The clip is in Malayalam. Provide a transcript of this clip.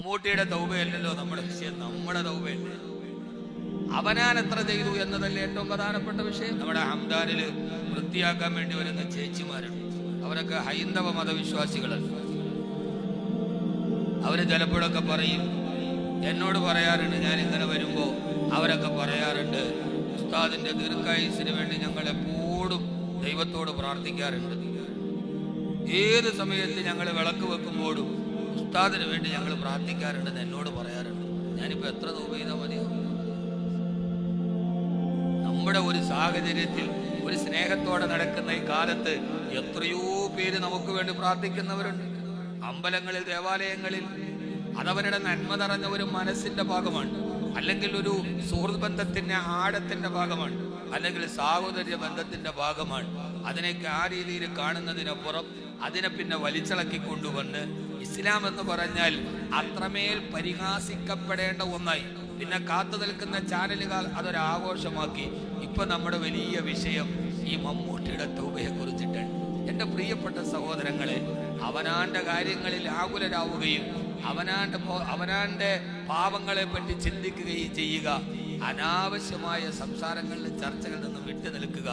മമ്മൂട്ടിയുടെ തൗബയല്ലല്ലോ നമ്മുടെ വിഷയം, നമ്മുടെ തൗബയല്ലേ. അവനാൻ എത്ര ചെയ്തു എന്നതല്ലേ ഏറ്റവും പ്രധാനപ്പെട്ട വിഷയം. നമ്മുടെ ഹംദാനിൽ വൃത്തിയാക്കാൻ വേണ്ടി വരുന്ന ചേച്ചിമാരുണ്ട്, അവരൊക്കെ ഹൈന്ദവ മതവിശ്വാസികളല്ല. അവര് ചിലപ്പോഴൊക്കെ പറയും, എന്നോട് പറയാറുണ്ട്, ഞാൻ ഇങ്ങനെ വരുമ്പോ അവരൊക്കെ പറയാറുണ്ട്, ഉസ്താദിന്റെ ദീർഘായുസിന് വേണ്ടി ഞങ്ങൾ എപ്പോഴും ദൈവത്തോട് പ്രാർത്ഥിക്കാറുണ്ട്. ഏത് സമയത്ത് ഞങ്ങൾ വിളക്ക് വെക്കുമ്പോഴും ഉസ്താദിന് വേണ്ടി ഞങ്ങൾ പ്രാർത്ഥിക്കാറുണ്ടെന്ന് എന്നോട് പറയാറുണ്ട്. ഞാനിപ്പോ എത്ര തൗബ ചെയ്താൽ മതിയാവും? നമ്മുടെ ഒരു സാഹചര്യത്തിൽ ഒരു സ്നേഹത്തോടെ നടക്കുന്ന ഈ കാലത്ത് എത്രയോ പേര് നമുക്ക് വേണ്ടി പ്രാർത്ഥിക്കുന്നവരുണ്ട്. അമ്പലങ്ങളിൽ, ദേവാലയങ്ങളിൽ. അതവരുടെ നന്മ നിറഞ്ഞ ഒരു മനസ്സിന്റെ ഭാഗമാണ്, അല്ലെങ്കിൽ ഒരു സുഹൃത്ത് ബന്ധത്തിന്റെ ആഴത്തിന്റെ ഭാഗമാണ്, അല്ലെങ്കിൽ സാഹോദര്യ ബന്ധത്തിന്റെ ഭാഗമാണ്. അതിനൊക്കെ ആ രീതിയിൽ കാണുന്നതിനപ്പുറം അതിനെ പിന്നെ വലിച്ചിളക്കി കൊണ്ടുവന്ന് ഇസ്ലാം എന്ന് പറഞ്ഞാൽ അത്രമേൽ പരിഹാസിക്കപ്പെടേണ്ട ഒന്നായി പിന്നെ കാത്തു നിൽക്കുന്ന ചാനലുകൾ അതൊരാഘോഷമാക്കി. ഇപ്പൊ നമ്മുടെ വലിയ വിഷയം ഈ മമ്മൂട്ടിയുടെ തൗബയെ കുറിച്ചിട്ടാണ്. എൻ്റെ പ്രിയപ്പെട്ട സഹോദരങ്ങളെ, അവനാന്റെ കാര്യങ്ങളിൽ ആകുലരാവുകയും അവനാന്റെ പാപങ്ങളെ പറ്റി ചിന്തിക്കുകയും ചെയ്യുക, അനാവശ്യമായ സംസാരങ്ങളിലും ചർച്ചകളിൽ നിന്നും വിട്ടു നിൽക്കുക.